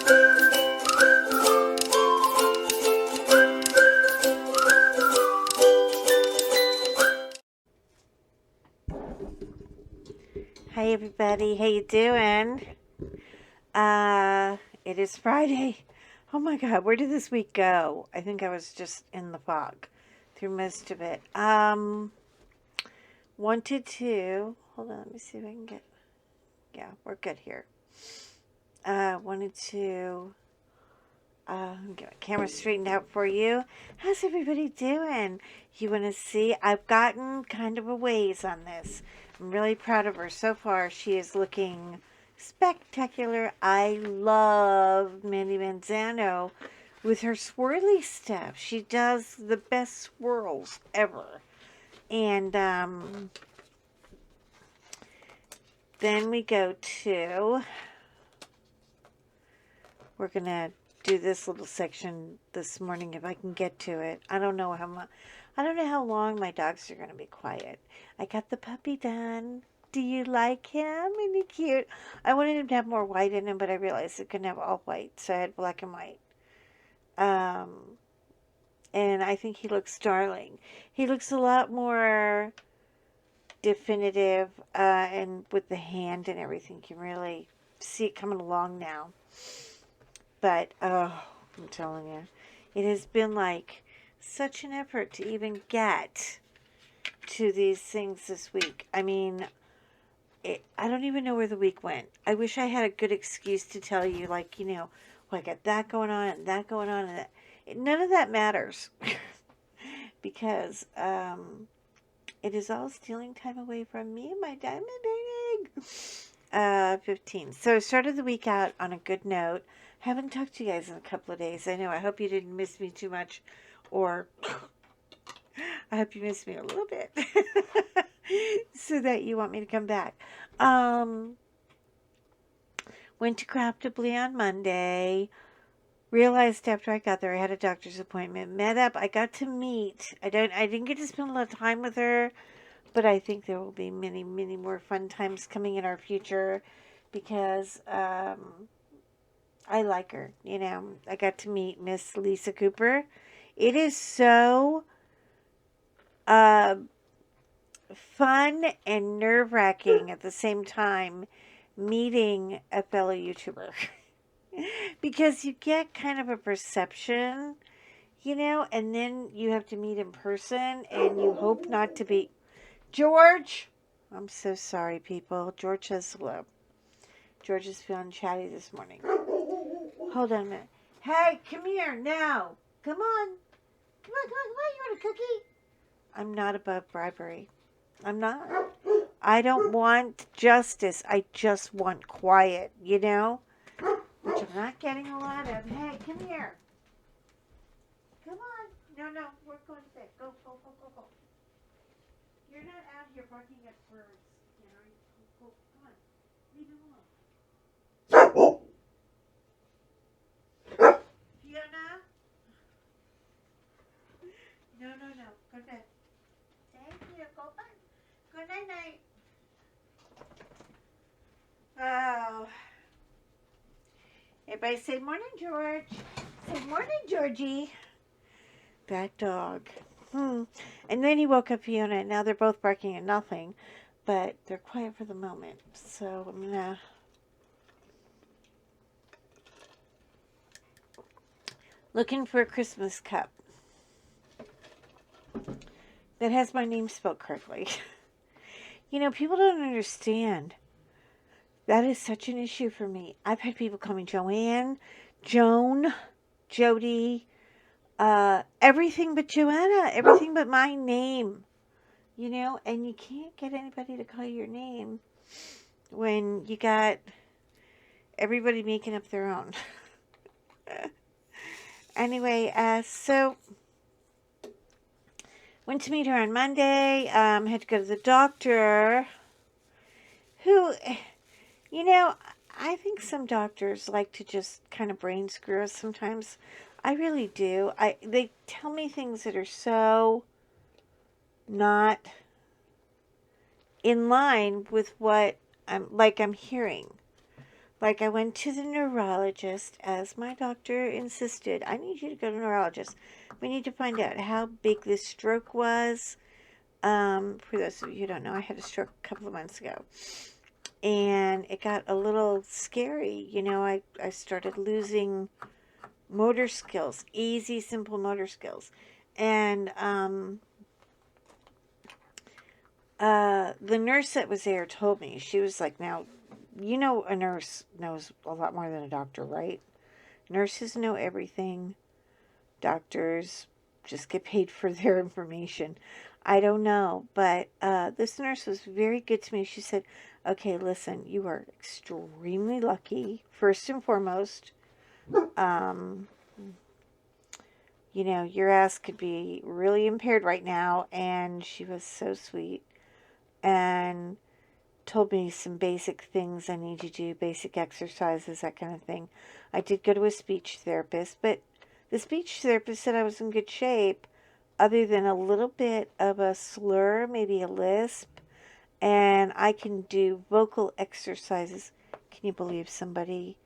Hi everybody, how you doing? It is Friday. Oh my God, where did this week go? I think I was just in the fog through most of it. Wanted to hold on. Let me see if I can get. Yeah, we're good here. Wanted to get my camera straightened out for you. How's everybody doing? You want to see? I've gotten kind of a ways on this. I'm really proud of her so far. She is looking spectacular. I love Mandy Manzano with her swirly stuff. She does the best swirls ever. And then we go to, we're going to do this little section this morning if I can get to it. I don't know how much. I don't know how long my dogs are going to be quiet. I got the puppy done. Do you like him? Isn't he cute? I wanted him to have more white in him, but I realized it couldn't have all white, so I had black and white. And I think he looks darling. He looks a lot more definitive, and with the hand and everything, you can really see it coming along now. But, oh, I'm telling you, it has been like such an effort to even get to these things this week. I mean, I don't even know where the week went. I wish I had a good excuse to tell you, like, well, I got that going on and that going on. And that. None of that matters because it is all stealing time away from me and my diamond egg. 15. So I started the week out on a good note. Haven't talked to you guys in a couple of days. I know. I hope you didn't miss me too much, or I hope you missed me a little bit, so that you want me to come back. Went to Craftably on Monday. Realized after I got there, I had a doctor's appointment. Met up. I got to meet. I didn't get to spend a lot of time with her, but I think there will be many, many more fun times coming in our future because I like her. I got to meet Miss Lisa Cooper. It is so fun and nerve-wracking at the same time meeting a fellow YouTuber. Because you get kind of a perception, and then you have to meet in person and you hope not to be... George! I'm so sorry, people. George says hello. George is feeling chatty this morning. Hold on a minute. Hey, come here now. Come on. Come on. You want a cookie? I'm not above bribery. I'm not. I don't want justice. I just want quiet, which I'm not getting a lot of. Hey, come here. Come on. No. We're going to bed. Go. You're not out here barking at birds. Go. Come on. Leave him alone. Fiona? No. Go to bed. Thank you. Go back. Good night. Oh. Everybody say morning, George. Say morning, Georgie. That dog. And then he woke up Fiona, and now they're both barking at nothing, but they're quiet for the moment. So I'm gonna looking for a Christmas cup that has my name spelled correctly. People don't understand. That is such an issue for me. I've had people call me Joanne, Joan, Jody, everything but Joanna, everything but my name, and you can't get anybody to call you your name when you got everybody making up their own. Anyway, so went to meet her on Monday, had to go to the doctor, who, I think some doctors like to just kind of brain screw us sometimes. I really do. They tell me things that are so not in line with what I'm hearing. Like, I went to the neurologist as my doctor insisted. I need you to go to the neurologist. We need to find out how big this stroke was. For those of you who don't know, I had a stroke a couple of months ago. And it got a little scary. I started losing motor skills, easy, simple motor skills. And the nurse that was there told me, she was like, now, a nurse knows a lot more than a doctor, right? Nurses know everything. Doctors just get paid for their information. I don't know, but this nurse was very good to me. She said, okay, listen, you are extremely lucky, first and foremost. Um, your ass could be really impaired right now. And she was so sweet and told me some basic things I need to do, basic exercises, that kind of thing. I did go to a speech therapist, but the speech therapist said I was in good shape, other than a little bit of a slur, maybe a lisp, and I can do vocal exercises. Can you believe somebody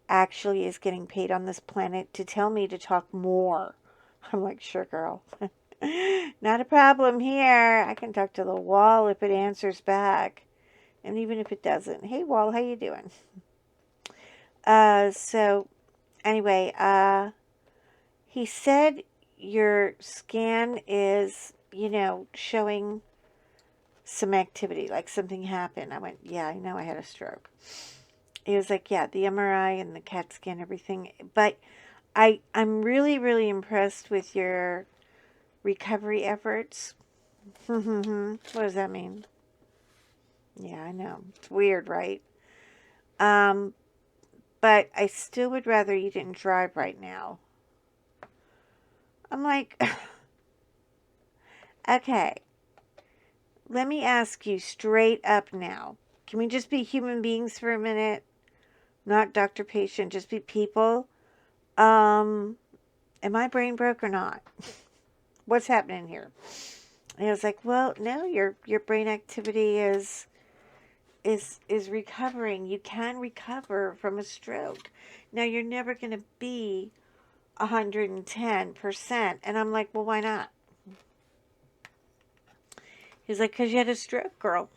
actually is getting paid on this planet to tell me to talk more? I'm like, sure, girl. Not a problem here. I can talk to the wall if it answers back. And even if it doesn't. Hey, wall, how you doing? So, anyway, he said your scan is, showing some activity, like something happened. I went, yeah, I know I had a stroke. He was like, yeah, the MRI and the CAT scan, everything. But I'm really, really impressed with your recovery efforts. What does that mean? Yeah, I know. It's weird, right? But I still would rather you didn't drive right now. I'm like, okay, let me ask you straight up now. Can we just be human beings for a minute? Not doctor patient, just be people. Am I brain broke or not? What's happening here? And I was like, well, no, your brain activity is recovering. You can recover from a stroke. Now you're never going to be 110%. And I'm like, well, why not? He's like, because you had a stroke, girl.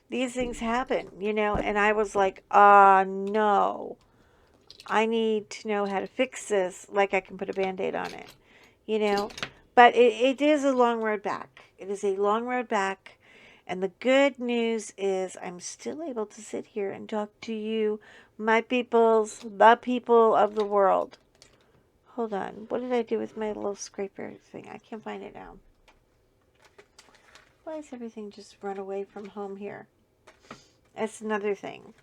These things happen, and I was like, no. I need to know how to fix this, like I can put a Band-Aid on it, But it is a long road back. It is a long road back. And the good news is I'm still able to sit here and talk to you, my peoples, the people of the world. Hold on. What did I do with my little scraper thing? I can't find it now. Why is everything just run away from home here? That's another thing.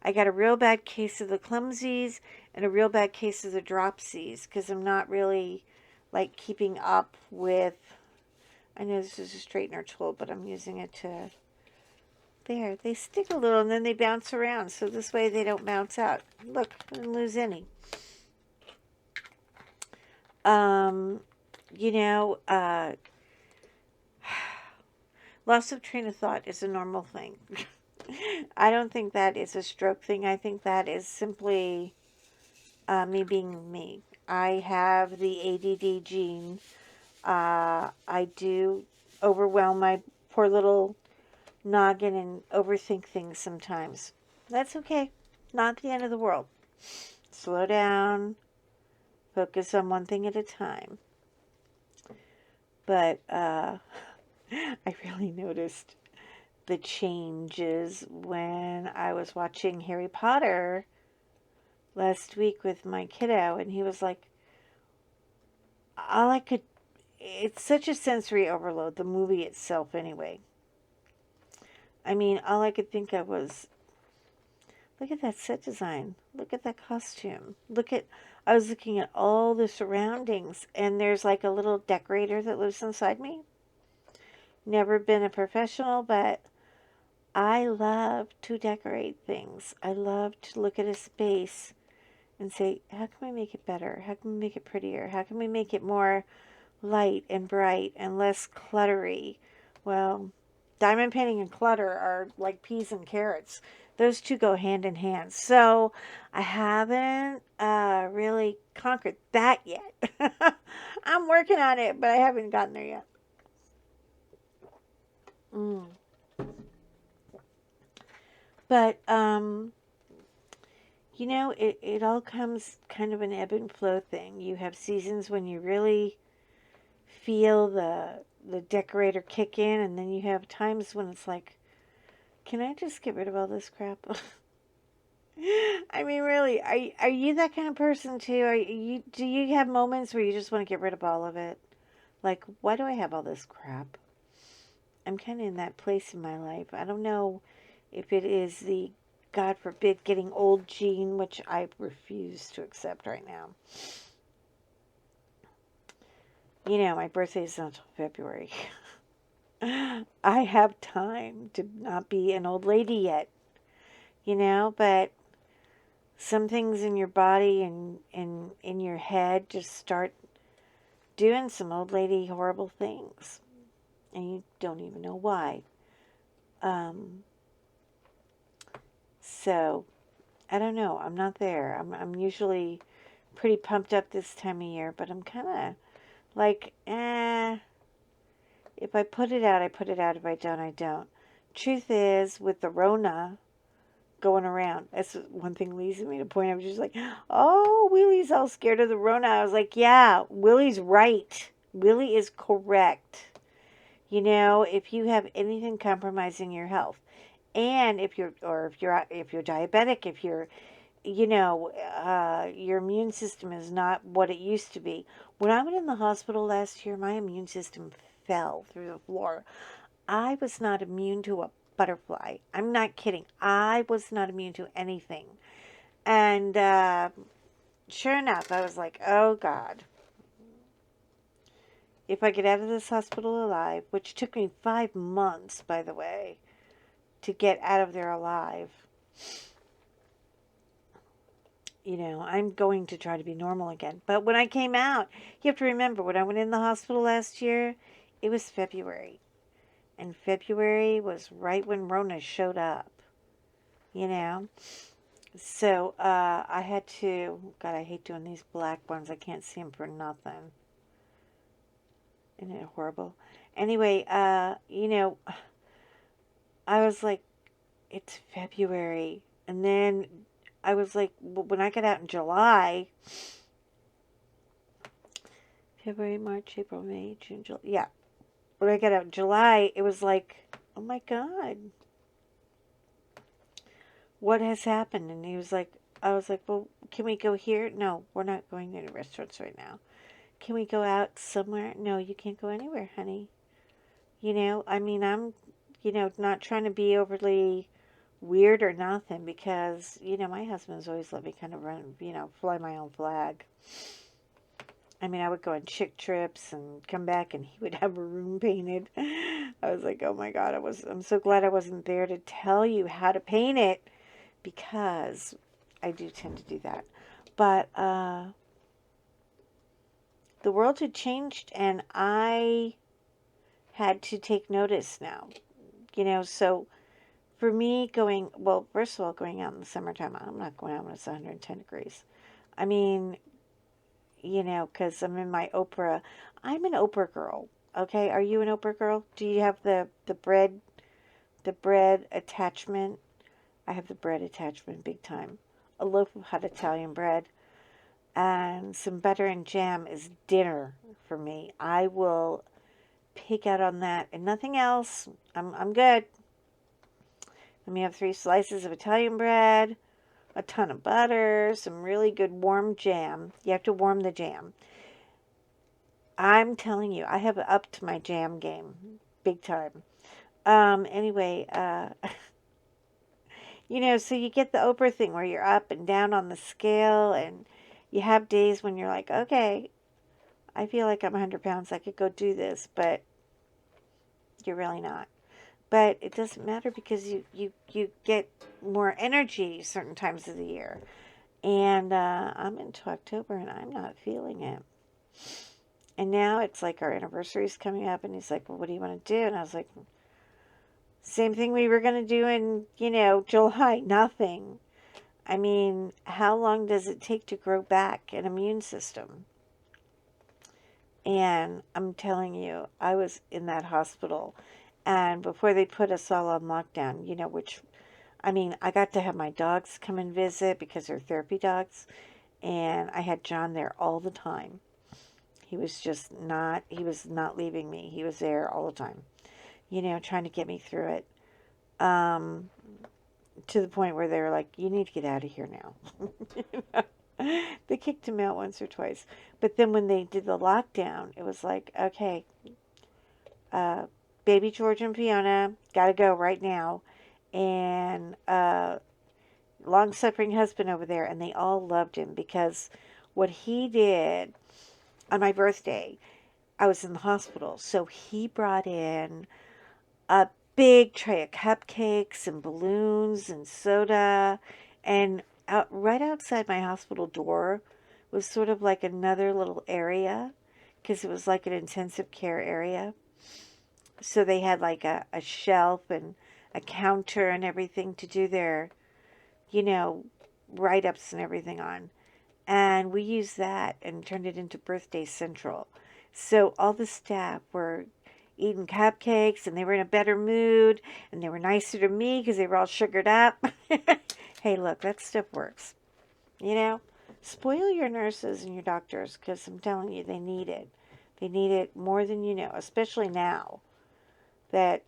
I got a real bad case of the clumsies and a real bad case of the dropsies because I'm not really like keeping up with. I know this is a straightener tool, but I'm using it to. There, they stick a little and then they bounce around, so this way they don't bounce out. Look, I didn't lose any. You know, loss of train of thought is a normal thing. I don't think that is a stroke thing. I think that is simply me being me. I have the ADD gene. I do overwhelm my poor little noggin and overthink things sometimes. That's okay. Not the end of the world. Slow down. Focus on one thing at a time. But I really noticed the changes when I was watching Harry Potter last week with my kiddo, and he was like, it's such a sensory overload, the movie itself anyway. I mean, all I could think of was, look at that set design. Look at that costume. I was looking at all the surroundings, and there's like a little decorator that lives inside me. Never been a professional, but I love to decorate things. I love to look at a space and say, how can we make it better? How can we make it prettier? How can we make it more light and bright and less cluttery? Well, diamond painting and clutter are like peas and carrots. Those two go hand in hand. So I haven't really conquered that yet. I'm working on it, but I haven't gotten there yet. Mm. But it all comes kind of an ebb and flow thing. You have seasons when you really feel the decorator kick in, and then you have times when it's like, can I just get rid of all this crap? I mean, really, are you that kind of person too? Do you have moments where you just want to get rid of all of it? Like, why do I have all this crap? I'm kind of in that place in my life. I don't know if it is the, God forbid, getting old gene, which I refuse to accept right now. My birthday is not until February. I have time to not be an old lady yet, but some things in your body and in your head just start doing some old lady horrible things, and you don't even know why. Um, so I don't know. I'm not there. I'm usually pretty pumped up this time of year, but I'm kind of like, if I put it out, I put it out. If I don't, I don't. Truth is, with the Rona going around, that's one thing Lisa made a point of. She's like, oh, Willie's all scared of the Rona. I was like, yeah, Willie's right. Willie is correct. If you have anything compromising your health, and if you're diabetic, if you're your immune system is not what it used to be. When I went in the hospital last year, my immune system fell through the floor. I was not immune to a butterfly. I'm not kidding. I was not immune to anything. And sure enough, I was like, oh God, if I get out of this hospital alive, which took me 5 months, by the way, to get out of there alive, I'm going to try to be normal again. But when I came out, you have to remember, when I went in the hospital last year, it was February. And February was right when Rona showed up, you know? So I had to, God, I hate doing these black ones. I can't see them for nothing. Isn't it horrible? Anyway, I was like, it's February. And then I was like, when I got out in July, February, March, April, May, June, July. Yeah. When I got out in July, it was like, oh my God, what has happened? And I was like, well, can we go here? No, we're not going to any restaurants right now. Can we go out somewhere? No, you can't go anywhere, honey. I mean, I'm, not trying to be overly weird or nothing because, my husband's always let me kind of run, fly my own flag. I mean, I would go on chick trips and come back and he would have a room painted. I was like, oh my God, I'm so glad I wasn't there to tell you how to paint it because I do tend to do that. But the world had changed and I had to take notice now. So for me well, first of all, going out in the summertime, I'm not going out when it's 110 degrees. I mean, because I'm in my Oprah. I'm an Oprah girl. Okay, are you an Oprah girl? Do you have the bread attachment? I have the bread attachment big time. A loaf of hot Italian bread and some butter and jam is dinner for me. I will pig out on that and nothing else. I'm good. Let me have 3 slices of Italian bread, a ton of butter, some really good warm jam. You have to warm the jam. I'm telling you, I have upped my jam game big time. Anyway, so you get the Oprah thing where you're up and down on the scale, and you have days when you're like, okay, I feel like I'm 100 pounds. I could go do this, but you're really not. But it doesn't matter because you get more energy certain times of the year. And I'm into October and I'm not feeling it. And now it's like our anniversary is coming up, and he's like, well, what do you want to do? And I was like, Same thing we were going to do in, July. Nothing. I mean, how long does it take to grow back an immune system? And I'm telling you, I was in that hospital. And before they put us all on lockdown, which, I mean, I got to have my dogs come and visit because they're therapy dogs. And I had John there all the time. He was not leaving me. He was there all the time, trying to get me through it. Um, to the point where they were like, you need to get out of here now. They kicked him out once or twice. But then when they did the lockdown, it was like, okay, uh, baby George and Fiona got to go right now. And long suffering husband over there. And they all loved him because what he did on my birthday, I was in the hospital. So he brought in a big tray of cupcakes and balloons and soda. And right outside my hospital door was sort of like another little area because it was like an intensive care area. So they had like a shelf and a counter and everything to do their, you know, write ups and everything on. And we used that and turned it into Birthday Central. So all the staff were eating cupcakes and they were in a better mood and they were nicer to me because they were all sugared up. Hey, look, that stuff works. You know, spoil your nurses and your doctors because I'm telling you, they need it. They need it more than you know, especially now that,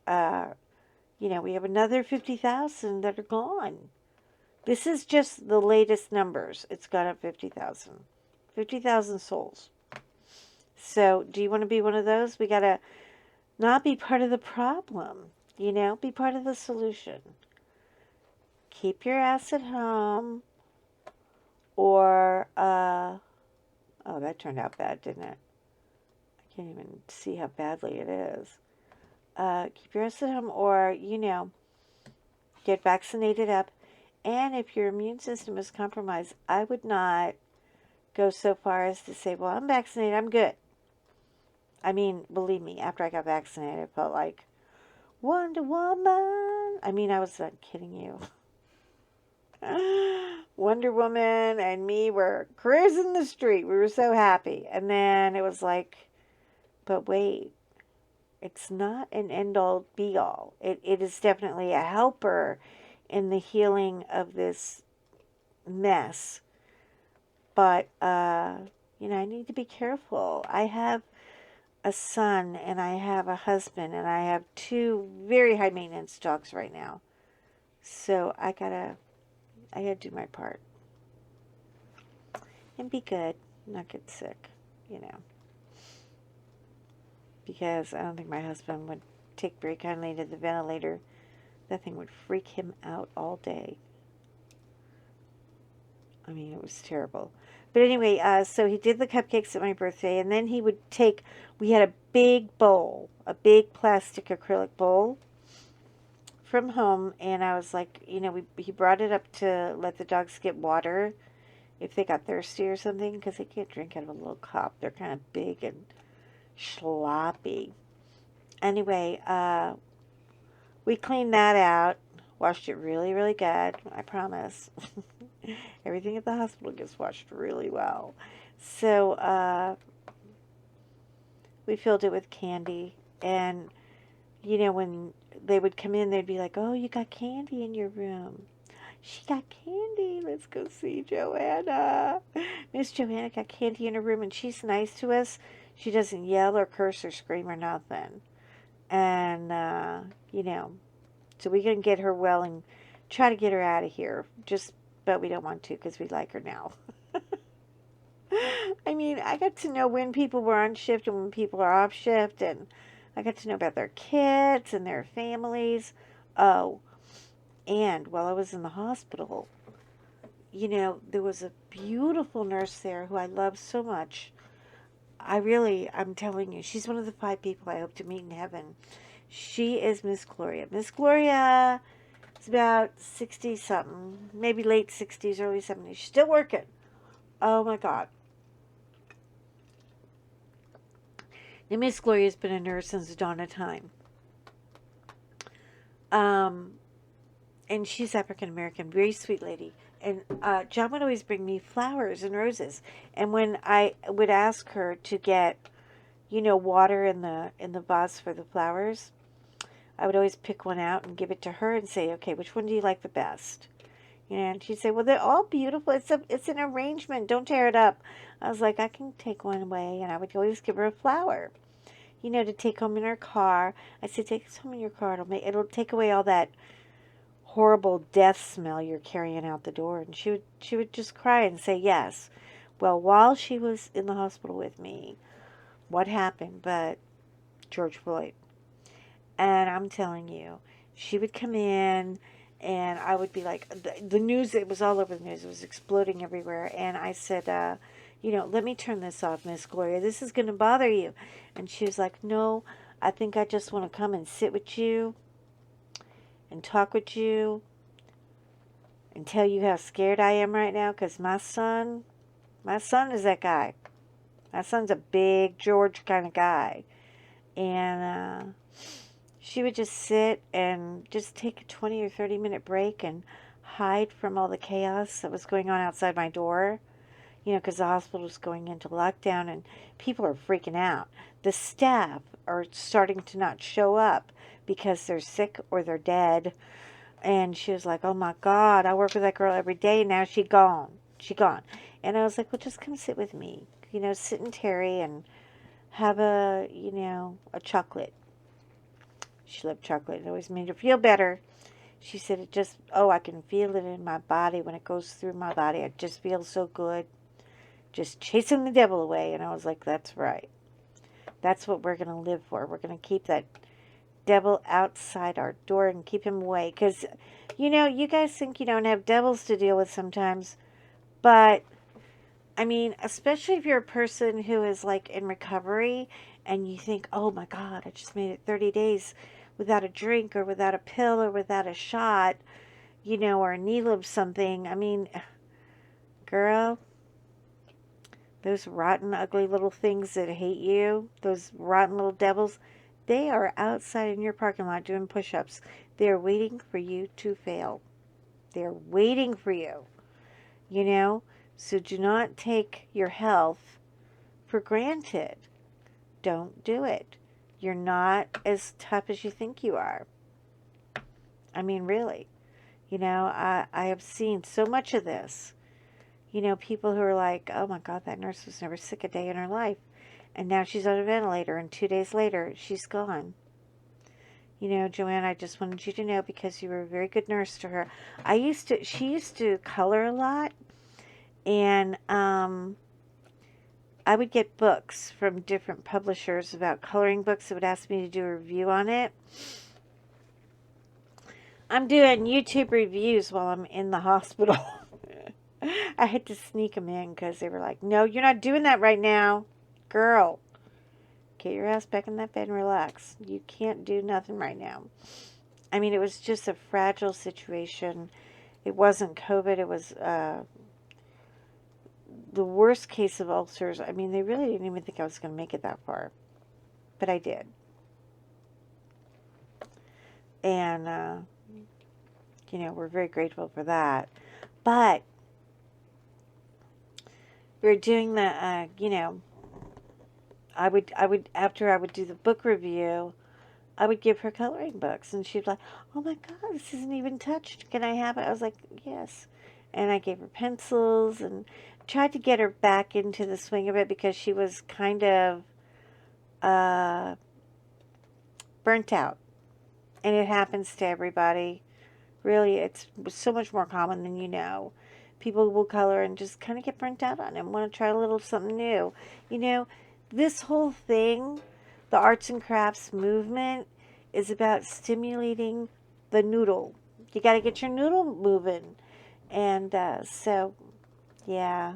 we have another 50,000 that are gone. This is just the latest numbers. It's gone up 50,000. 50,000 souls. So, do you want to be one of those? We got to not be part of the problem, be part of the solution. Keep your ass at home or, oh, that turned out bad, didn't it? I can't even see how badly it is. Keep your ass at home or, get vaccinated up. And if your immune system is compromised, I would not go so far as to say, well, I'm vaccinated, I'm good. I mean, believe me, after I got vaccinated, I felt like Wonder Woman. I mean, I was not kidding you. Wonder Woman and me were cruising the street. We were so happy. And then it was like, but wait, it's not an end all be all. It is definitely a helper in the healing of this mess. But, I need to be careful. I have a son and I have a husband and I have two very high maintenance dogs right now. So I gotta do my part and be good, not get sick, because I don't think my husband would take very kindly to the ventilator. That thing would freak him out all day. I mean, it was terrible. But anyway, so he did the cupcakes at my birthday, and then we had a big bowl, a big plastic acrylic bowl from home, and I was like, he brought it up to let the dogs get water if they got thirsty or something, because they can't drink out of a little cup. They're kind of big and sloppy. Anyway, we cleaned that out, washed it really, really good, I promise. Everything at the hospital gets washed really well. So, we filled it with candy. And, when they would come in, they'd be like, oh, you got candy in your room. She got candy. Let's go see Joanna. Miss Joanna got candy in her room, and she's nice to us. She doesn't yell or curse or scream or nothing. And, so we can get her well and try to get her out of here. But we don't want to because we like her now. I mean, I got to know when people were on shift and when people are off shift, and I got to know about their kids and their families. Oh, and while I was in the hospital, there was a beautiful nurse there who I love so much. I'm telling you, she's one of the 5 people I hope to meet in heaven. She is Miss Gloria. Miss Gloria is about 60 something, maybe late 60s, early 70s. She's still working. Oh my God. Now, Miss Gloria's been a nurse since the dawn of time. Um, and she's African American, very sweet lady. And John would always bring me flowers and roses. And when I would ask her to get, water in the vase for the flowers, I would always pick one out and give it to her and say, okay, which one do you like the best? And she'd say, well, they're all beautiful. It's an arrangement. Don't tear it up. I was like, I can take one away, and I would always give her a flower, to take home in her car. I said, take this home in your car. It'll take away all that horrible death smell you're carrying out the door. And she would just cry and say yes. Well, while she was in the hospital with me, what happened? But George Floyd. And I'm telling you, she would come in and I would be like, the news, it was all over the news. It was exploding everywhere. And I said, let me turn this off, Miss Gloria. This is going to bother you. And she was like, no, I think I just want to come and sit with you and talk with you and tell you how scared I am right now because my son is that guy. My son's a big George kind of guy. And she would just sit and just take a 20 or 30-minute break and hide from all the chaos that was going on outside my door, because the hospital was going into lockdown and people are freaking out. The staff are starting to not show up because they're sick or they're dead. And she was like, oh my God, I work with that girl every day. Now she's gone. She gone. And I was like, well, just come sit with me, sit in Terry and have a chocolate. She loved chocolate. It always made her feel better. She said I can feel it in my body when it goes through my body. It just feels so good. Just chasing the devil away. And I was like, that's right. That's what we're going to live for. We're going to keep that devil outside our door and keep him away. Because, you guys think you don't have devils to deal with sometimes. But, I mean, especially if you're a person who is like in recovery and you think, oh my God, I just made it 30 days without a drink or without a pill or without a shot, or a needle of something. I mean, girl, those rotten, ugly little things that hate you, those rotten little devils, they are outside in your parking lot doing push-ups. They're waiting for you to fail. They're waiting for you, you know? So do not take your health for granted. Don't do it. You're not as tough as you think you are. I mean, really. I have seen so much of this. People who are like, oh my God, that nurse was never sick a day in her life. And now she's on a ventilator, and 2 days later, she's gone. Joanna, I just wanted you to know because you were a very good nurse to her. She used to color a lot, and I would get books from different publishers about coloring books that would ask me to do a review on it. I'm doing YouTube reviews while I'm in the hospital. I had to sneak them in because they were like, no, you're not doing that right now. Girl, get your ass back in that bed and relax. You can't do nothing right now. I mean, it was just a fragile situation. It wasn't COVID. It was the worst case of ulcers. I mean, they really didn't even think I was going to make it that far. But I did. And, we're very grateful for that. But we're doing the, after I would do the book review, I would give her coloring books, and she'd be like, oh my God, this isn't even touched. Can I have it? I was like, yes. And I gave her pencils and tried to get her back into the swing of it because she was kind of burnt out. And it happens to everybody. Really, it's so much more common than you know. People will color and just kind of get burnt out on it and want to try a little something new. This whole thing, the arts and crafts movement, is about stimulating the noodle. You got to get your noodle moving. And yeah.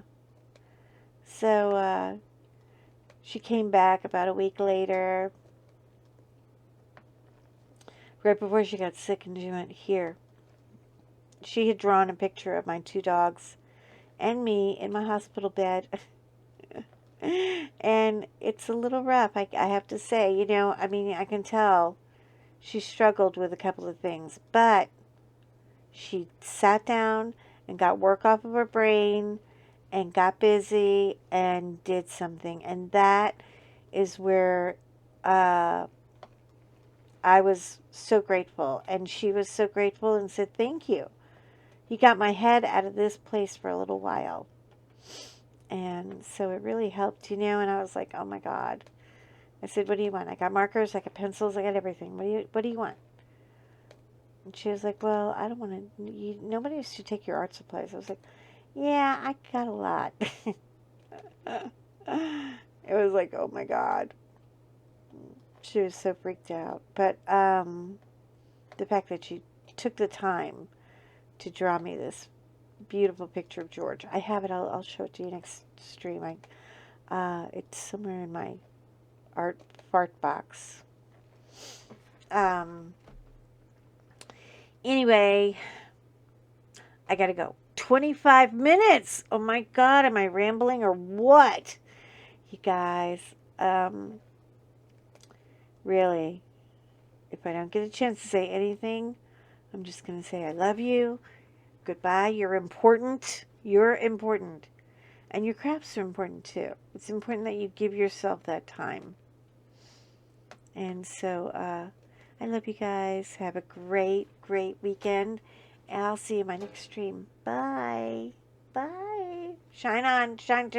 So she came back about a week later, right before she got sick, and she went, here. She had drawn a picture of my 2 dogs and me in my hospital bed. And it's a little rough, I have to say. I mean, I can tell she struggled with a couple of things, but she sat down and got work off of her brain and got busy and did something. And that is where uh, I was so grateful. And she was so grateful and said, thank you. You got my head out of this place for a little while. And so it really helped, and I was like, oh my God. I said, what do you want? I got markers, I got pencils, I got everything. What do you want? And she was like, well, I don't want to, nobody should take your art supplies. I was like, yeah, I got a lot. It was like, oh my God. She was so freaked out. But the fact that she took the time to draw me this beautiful picture of George. I have it. I'll show it to you next stream. It's somewhere in my art fart box. Anyway, I gotta go. 25 minutes. Oh my God, am I rambling or what? You guys, really, if I don't get a chance to say anything, I'm just gonna say I love you. Goodbye. You're important. You're important. And your crafts are important too. It's important that you give yourself that time. And so, I love you guys. Have a great, great weekend. And I'll see you in my next stream. Bye. Bye. Shine on. Shine.